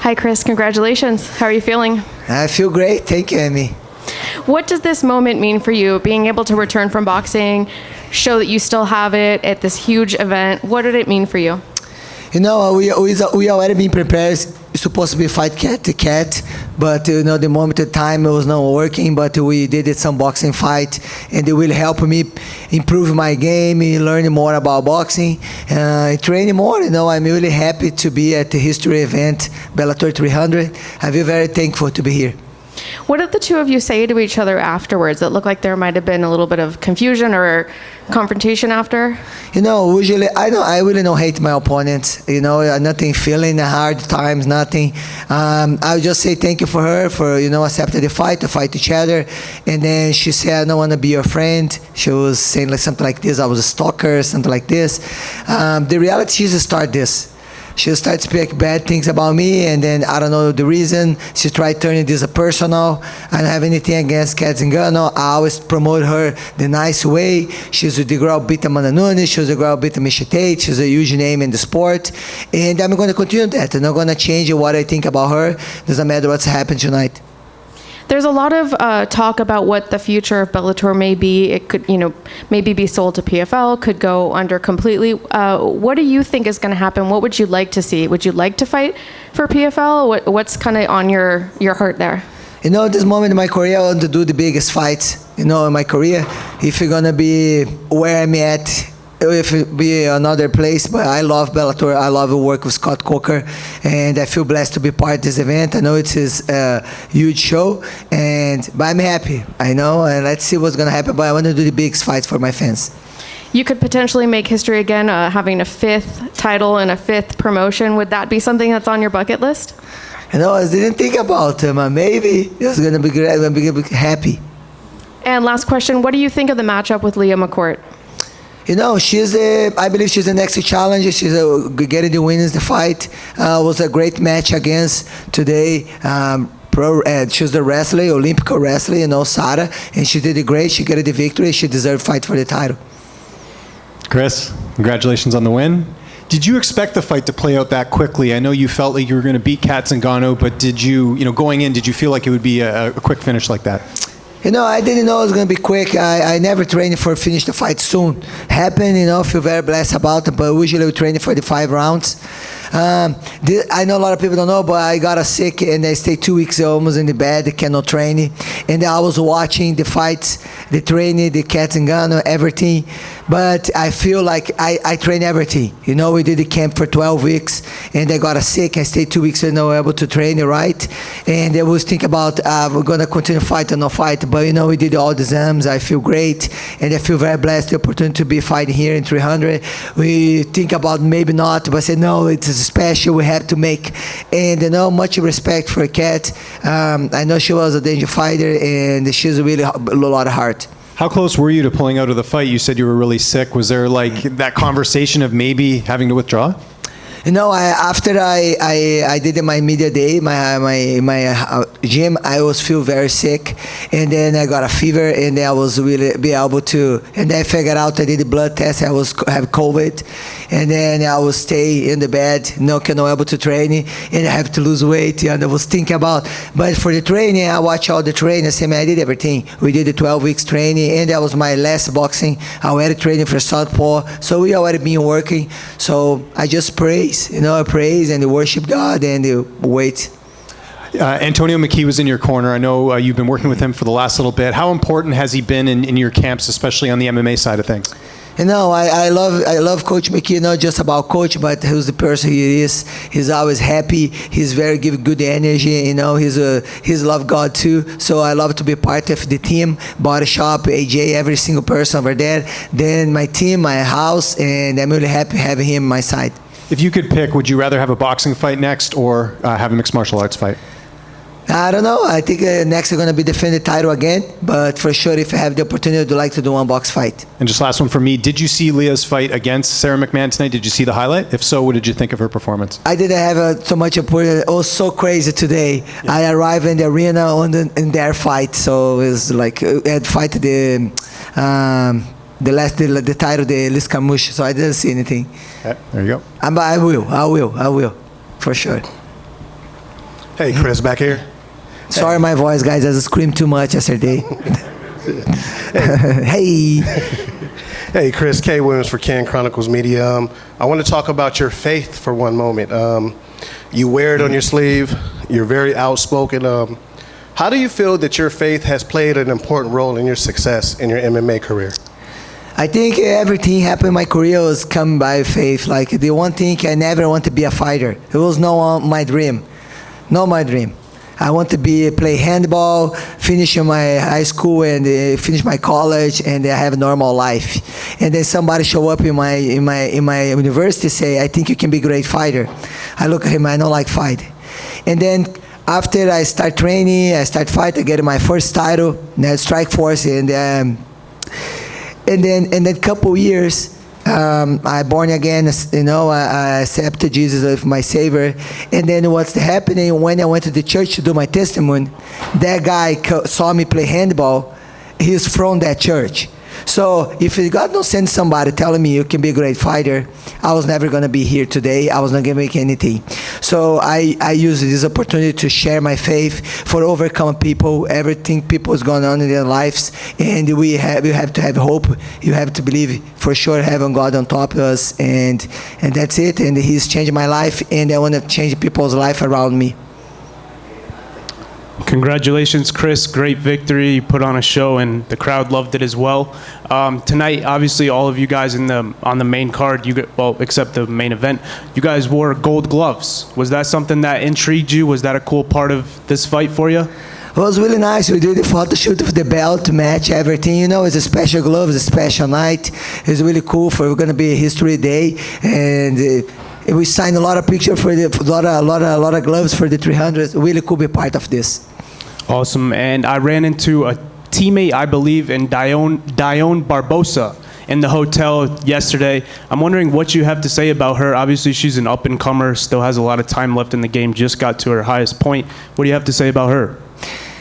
Hi, Cris. Congratulations. How are you feeling? I feel great. Thank you, Amy. What does this moment mean for you, being able to return from boxing, show that you still have it at this huge event? What did it mean for you? You know, we already been prepared. It's supposed to be fight cat to cat, but you know, the moment, the time, it was not working. But we did some boxing fight, and it will help me improve my game, learn more about boxing, training more. You know, I'm really happy to be at the history event, Bellator 300. I feel very thankful to be here. What did the two of you say to each other afterwards? It looked like there might have been a little bit of confusion or confrontation after. You know, usually I really don't hate my opponents. You know, nothing feeling hard times, nothing. I would just say thank you for her for accepting the fight, to fight each other. And then she said, I don't want to be your friend. She was saying like something like this. I was a stalker, something like this. The reality is to start this. She started speaking bad things about me, and then I don't know the reason. She tried turning this personal. I don't have anything against Cat Zingano. I always promote her the nice way. She's the girl beat Amanda Nunes. She's the girl beat Misha Tate. She's a huge name in the sport. And I'm going to continue that. I'm not going to change what I think about her. Doesn't matter what's happened tonight. There's a lot of talk about what the future of Bellator may be. It could, maybe be sold to PFL, could go under completely. What do you think is going to happen? What would you like to see? Would you like to fight for PFL? What's kind of on your heart there? You know, at this moment in my career, I want to do the biggest fights, in my career. If you're going to be where I'm at, if it be another place, but I love Bellator. I love to work with Scott Coker, and I feel blessed to be part of this event. I know it's his huge show, but I'm happy. I know, and let's see what's going to happen, but I want to do the biggest fights for my fans. You could potentially make history again, having a 5th title and a 5th promotion. Would that be something that's on your bucket list? You know, I didn't think about it, but maybe it's going to be great. I'm going to be happy. And last question, what do you think of the matchup with Leah McCourt? You know, I believe she's the next challenger. She's getting the wins the fight. Was a great match against today. She's the wrestler, Olympic wrestler, Sarah, and she did it great. She got the victory. She deserved to fight for the title. Cris, congratulations on the win. Did you expect the fight to play out that quickly? I know you felt like you were going to beat Cat Zingano, but did you, going in, did you feel like it would be a quick finish like that? You know, I didn't know it was going to be quick. I never trained for finish the fight soon. Happened, feel very blessed about it, but usually we train for the 5 rounds. I know a lot of people don't know, but I got sick and I stayed 2 weeks almost in the bed, cannot train. And I was watching the fights, the training, the Cat Zingano, everything. But I feel like I train everything. We did the camp for 12 weeks and I got sick. I stayed 2 weeks and not able to train, right? And I was thinking about we're going to continue fight or not fight. But, we did all the exams. I feel great. And I feel very blessed the opportunity to be fighting here in 300. We think about maybe not, but I said, no, it's special. We have to make. And, much respect for Cat. I know she was a danger fighter and she's really a lot of heart. How close were you to pulling out of the fight? You said you were really sick. Was there like that conversation of maybe having to withdraw? After I did my media day, my gym, I was feel very sick, and then I got a fever, and then I was really be able to, and then I figured out I did the blood test, I have COVID, and then I was stay in the bed, not able to train, and I have to lose weight, and I was thinking about, but for the training, I watch all the training, I say, man, I did everything. We did the 12 weeks training, and that was my last boxing. I already training for Southpaw, so we already been working, so I just praise. I praise and worship God and wait. Antonio McKee was in your corner. I know you've been working with him for the last little bit. How important has he been in your camps, especially on the MMA side of things? I love Coach McKee, not just about coach, but who's the person he is. He's always happy. He's very give good energy. He's love God too. So I love to be part of the team, Body Shop, AJ, every single person over there. Then my team, my house, and I'm really happy having him on my side. If you could pick, would you rather have a boxing fight next or have a mixed martial arts fight? I don't know. I think next I'm going to be defending the title again. But for sure, if I have the opportunity, I'd like to do one box fight. And just last one for me. Did you see Leah's fight against Sarah McMahon tonight? Did you see the highlight? If so, what did you think of her performance? I didn't have so much opportunity. It was so crazy today. Yeah. I arrived in the arena in their fight. So it was like I had fight the title, the Liz Carmouche. So I didn't see anything. Okay, there you go. But I will, for sure. Hey, Cris, back here. Sorry, my voice, guys. I screamed too much yesterday. Hey. Hey, Cris, K. Williams for Can Chronicles Media. I want to talk about your faith for one moment. You wear it on your sleeve. You're very outspoken. How do you feel that your faith has played an important role in your success in your MMA career? I think everything happened in my career was come by faith. Like the one thing I never want to be a fighter. It was not my dream. Not my dream. I want to play handball, finish my high school and finish my college, and I have a normal life. And then somebody show up in my university say, I think you can be a great fighter. I look at him, I don't like fight. And then after I start training, I start fighting, I get my first title, Strike Force, and then in a couple years, I born again, I accepted Jesus as my Savior. And then what's happening, when I went to the church to do my testimony, that guy saw me play handball. He's from that church. So if God don't send somebody telling me you can be a great fighter, I was never going to be here today. I was not going to make anything. So I use this opportunity to share my faith for overcome people, everything people is going on in their lives. And you have to have hope. You have to believe for sure having God on top of us. And that's it. And He's changed my life. And I want to change people's life around me. Congratulations, Cris. Great victory. You put on a show, and the crowd loved it as well. Tonight, obviously, all of you guys on the main card, except the main event, you guys wore gold gloves. Was that something that intrigued you? Was that a cool part of this fight for you? It was really nice. We did the photo shoot with the belt, match, everything. It's a special glove, it's a special night. It's really cool. We're going to be a history day, and we signed a lot of pictures for a lot of gloves for the 300. Really cool to be part of this. Awesome. And I ran into a teammate, I believe, in Dione Barbosa in the hotel yesterday. I'm wondering what you have to say about her. Obviously, she's an up-and-comer, still has a lot of time left in the game, just got to her highest point. What do you have to say about her?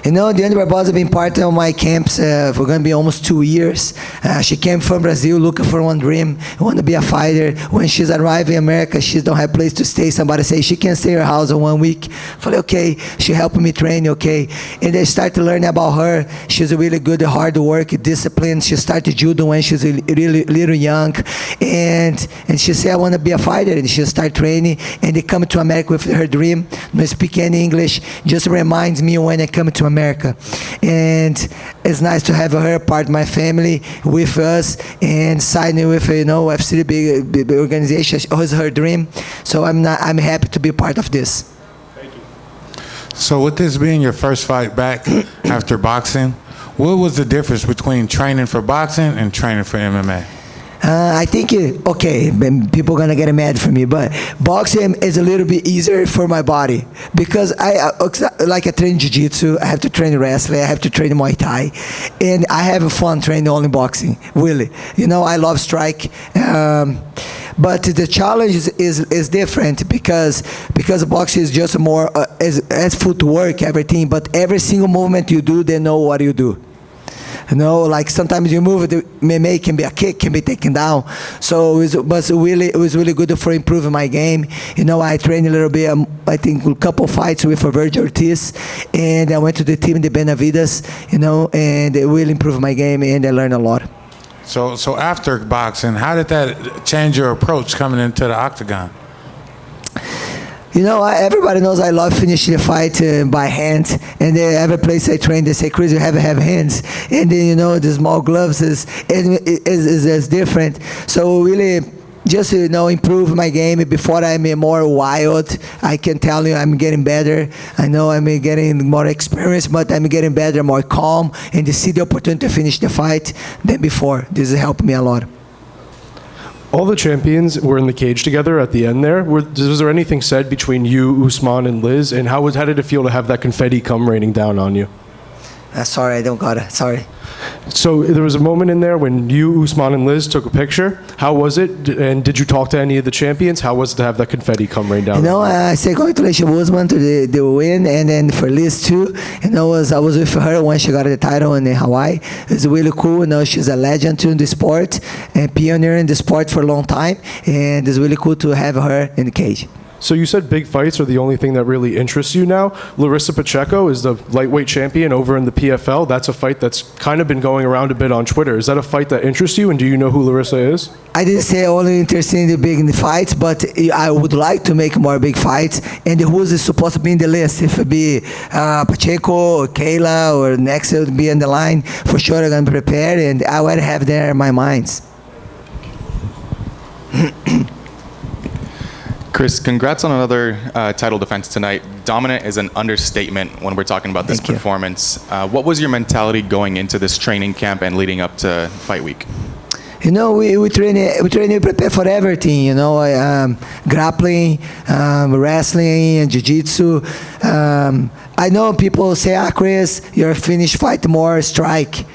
Dione Barbosa has been part of my camps for going to be almost 2 years. She came from Brazil looking for one dream, want to be a fighter. When she's arrived in America, she don't have place to stay. Somebody say she can stay in her house in 1 week. I thought, okay, she helped me train, okay. And I started to learn about her. She's really good at hard work, discipline. She started judo when she was really little young. And she said, I want to be a fighter. And she started training. And they come to America with her dream. No speak any English. Just reminds me when I come to America. And it's nice to have her part of my family with us and signing with FC big organization. It was her dream. So I'm happy to be part of this. Thank you. So with this being your first fight back after boxing, what was the difference between training for boxing and training for MMA? I think, people are going to get mad for me, but boxing is a little bit easier for my body because I train jiu-jitsu, I have to train wrestling, I have to train Muay Thai, and I have fun training only boxing, really. I love strike. But the challenge is different because boxing is just more as footwork, everything, but every single movement you do, they know what you do. Like sometimes you move, the MMA can be a kick, can be taken down. So it was really good for improving my game. I trained a little bit, I think a couple fights with Virgil Ortiz, and I went to the team, the Benavides, and it really improved my game, and I learned a lot. So after boxing, how did that change your approach coming into the octagon? Everybody knows I love finishing the fight by hand. And every place I train, they say, Cris, you have hands. And then, the small gloves is different. So really, just, improve my game. Before I'm more wild, I can tell you I'm getting better. I know I'm getting more experience, but I'm getting better, more calm, and to see the opportunity to finish the fight than before. This has helped me a lot. All the champions were in the cage together at the end there. Was there anything said between you, Usman, and Liz? And how did it feel to have that confetti come raining down on you? Sorry, I don't got it. Sorry. So there was a moment in there when you, Usman, and Liz took a picture. How was it? And did you talk to any of the champions? How was it to have that confetti come rain down? I say congratulations, Usman, to the win, and then for Liz too. I was with her when she got the title in Hawaii. It's really cool. She's a legend too in the sport, and pioneer in the sport for a long time, and it's really cool to have her in the cage. So you said big fights are the only thing that really interests you now. Larissa Pacheco is the lightweight champion over in the PFL. That's a fight that's kind of been going around a bit on Twitter. Is that a fight that interests you, and do you know who Larissa is? I didn't say only interested in the big fights, but I would like to make more big fights. And who's is supposed to be in the list? If it be Pacheco or Kayla or next it would be in the line, for sure I'm going to prepare, and I already have there in my minds. Cris, congrats on another title defense tonight. Dominant is an understatement when we're talking about this Thank you. performance. What was your mentality going into this training camp and leading up to fight week? You know, we prepare for everything, you know, grappling, wrestling, and jiu-jitsu. I know people say, Cris, you're finished fight more, strike.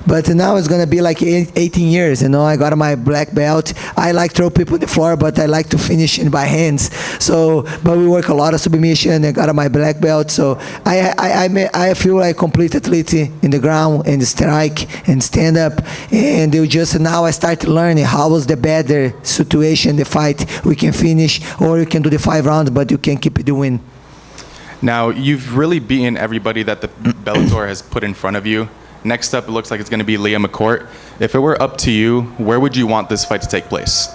But now it's going to be like 18 years, you know. I got my black belt. I like throw people on the floor, but I like to finish in by hands. So, but we work a lot of submission. I got my black belt. So I feel like complete athlete in the ground and strike and stand up. And it just now I start learning how was the better situation, the fight. We can finish, or you can do the 5 rounds, but you can keep doing. Now, you've really beaten everybody that the Bellator has put in front of you. Next up, it looks like it's going to be Leah McCourt. If it were up to you, where would you want this fight to take place?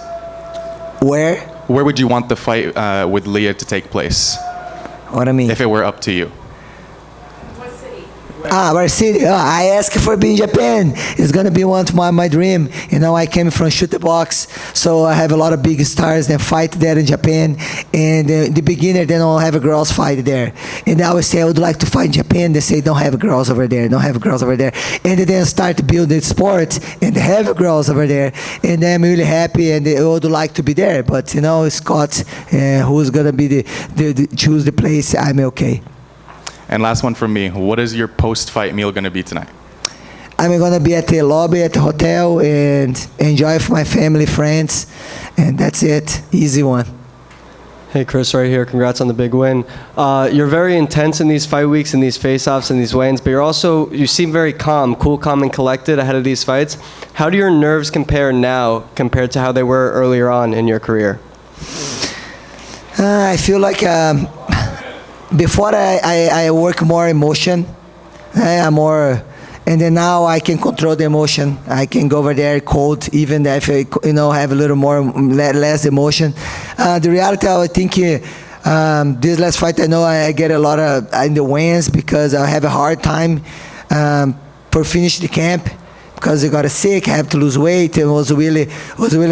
Where? Where would you want the fight with Leah to take place? What I mean? If it were up to you. Our city. I asked for being Japan. It's gonna be one of my dream. You know, I came from shoot the box, so I have a lot of big stars that fight there in Japan. And the beginner, they don't have a girls fight there. And I always say I would like to fight in Japan. They say don't have girls over there. Don't have girls over there. And then start to build the sport and have girls over there. And I'm really happy, and I would like to be there. But you know, Scott, who's gonna be the choose the place? I'm okay. And last one from me. What is your post-fight meal going to be tonight? I'm going to be at the lobby at the hotel and enjoy with my family, friends, and that's it. Easy one. Hey, Cris, right here. Congrats on the big win. You're very intense in these fight weeks and these face-offs and these weigh-ins, but you seem very calm, cool, calm, and collected ahead of these fights. How do your nerves compare now compared to how they were earlier on in your career? I feel like before I work more emotion, I'm more, and then now I can control the emotion. I can go over there cold, even if I, you know, have a little more less emotion. The reality, I think this last fight, I know I get a lot of in the wins because I have a hard time for finish the camp because I got sick. I have to lose weight. It was really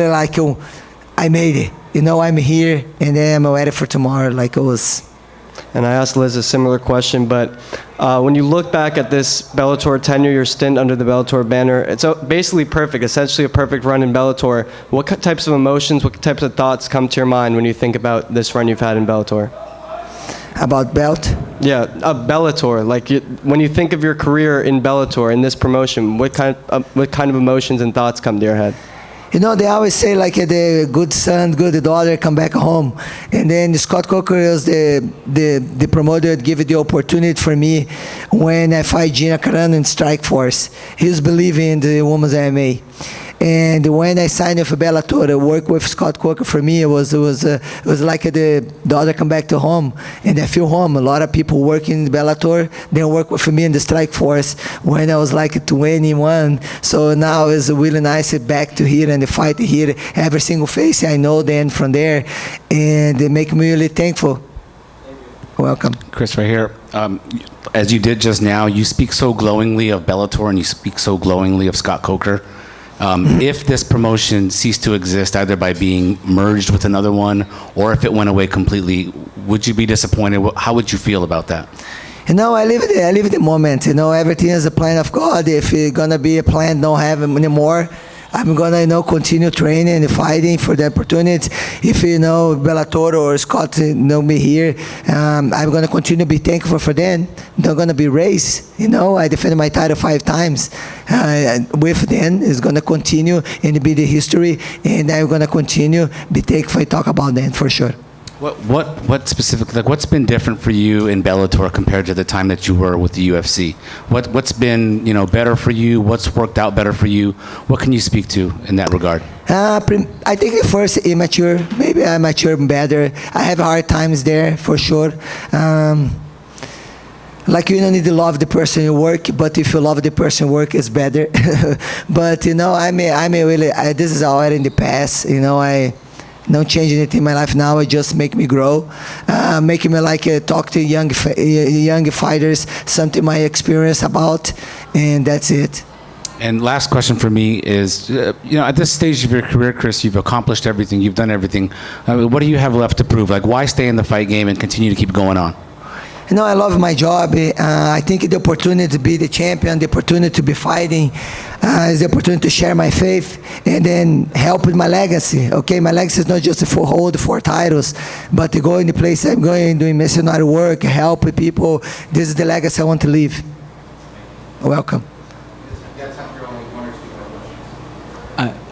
like I made it. You know, I'm here and then I'm ready for tomorrow. Like it was. And I asked Liz a similar question, but when you look back at this Bellator tenure, your stint under the Bellator banner, it's basically perfect, essentially a perfect run in Bellator. What types of emotions, what types of thoughts come to your mind when you think about this run you've had in Bellator? About belt? Yeah, Bellator. Like when you think of your career in Bellator, in this promotion, what kind of emotions and thoughts come to your head? You know, they always say like the good son, good daughter come back home. And then Scott Coker was the promoter that gave it the opportunity for me when I fight Gina Carano in Strike Force. He was believing in the women's MMA. And when I signed with Bellator, to work with Scott Coker, for me, it was like the daughter come back to home, and I feel home. A lot of people working in Bellator, they work with me in the Strike Force when I was like 21. So now it's really nice back to here and the fight here. Every single face I know then from there, and they make me really thankful. Welcome. Cris, right here. As you did just now, you speak so glowingly of Bellator and you speak so glowingly of Scott Coker. If this promotion ceased to exist, either by being merged with another one or if it went away completely, would you be disappointed? How would you feel about that? You know, I live the moment. You know, everything is a plan of God. If it's gonna be a plan, don't have anymore, I'm gonna, you know, continue training and fighting for the opportunity. If you know Bellator or Scott know me here, I'm gonna continue to be thankful for them. They're gonna be raised. You know, I defended my title 5 times. With them, it's gonna continue and be the history, and I'm gonna continue be thankful. I talk about them for sure. What specifically, like, what's been different for you in Bellator compared to the time that you were with the UFC? What's been, better for you? What's worked out better for you? What can you speak to in that regard? I think the first immature. Maybe I mature better. I have hard times there for sure. Like, you don't need to love the person you work, but if you love the person you work, it's better. But I'm really. This is already in the past. I don't change anything in my life now. It just make me grow, making me talk to young fighters, something my experience about, and that's it. And last question for me is, at this stage of your career, Cris, you've accomplished everything, you've done everything. What do you have left to prove? Like, why stay in the fight game and continue to keep going on? I love my job. I think the opportunity to be the champion, the opportunity to be fighting, is the opportunity to share my faith and then help with my legacy. Okay, my legacy is not just to hold 4 titles, but to go in the place I'm going, doing missionary work, help with people. This is the legacy I want to leave. Welcome.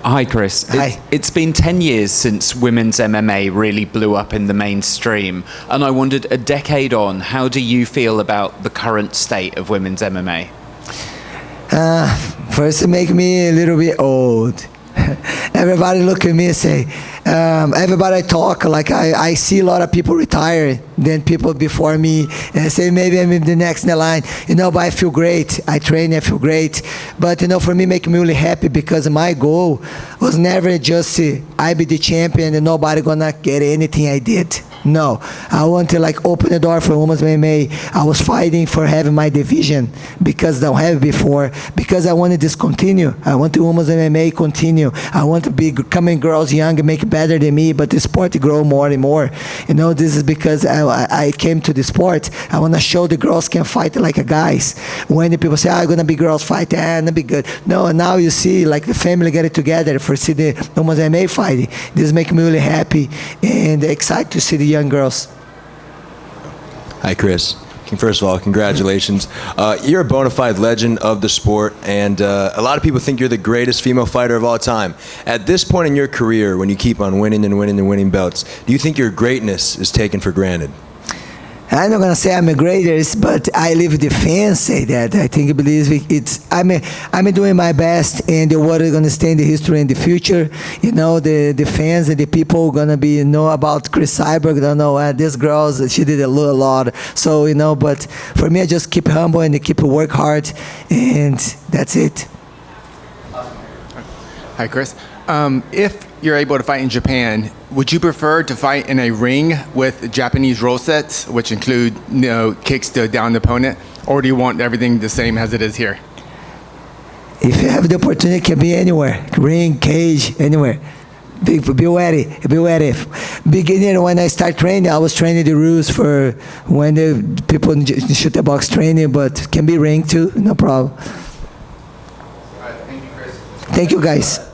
Hi, Cris. Hi. It's been 10 years since women's MMA really blew up in the mainstream, and I wondered, a decade on, how do you feel about the current state of women's MMA? First, it make me a little bit old. Everybody look at me and say, everybody talk like I see a lot of people retire than people before me, and I say maybe I'm in the next in the line, but I feel great. I train, I feel great. But for me, make me really happy because my goal was never just I be the champion and nobody gonna get anything I did. No, I want to open the door for women's MMA. I was fighting for having my division because I don't have it before. Because I wanted this continue. I want the women's MMA continue. I want to be coming girls young and make it better than me, but the sport grow more and more. This is because I came to the sport. I want to show the girls can fight like a guys. When the people say, I'm gonna be girls fight, gonna be good. No, now you see the family get it together for see the women's MMA fighting. This make me really happy and excited to see the young girls. Hi, Cris. First of all, congratulations. You're a bona fide legend of the sport, and a lot of people think you're the greatest female fighter of all time. At this point in your career, when you keep on winning and winning and winning belts, do you think your greatness is taken for granted? I'm not gonna say I'm the greatest, but I live the fans say that. I think I'm doing my best, and the word is gonna stay in the history in the future. The fans and the people gonna be know about Cris Cyborg. Don't know this girl, she did a lot. So but for me, I just keep humble and keep work hard, and that's it. Hi, Cris. If you're able to fight in Japan, would you prefer to fight in a ring with Japanese rule sets, which include kicks to down the opponent, or do you want everything the same as it is here? If you have the opportunity, it can be anywhere. Ring, cage, anywhere. Be ready. Be ready. Beginning when I start training, I was training the rules for when the people shoot the box training, but can be ring too, no problem. All right, thank you, Cris. Thank you, guys.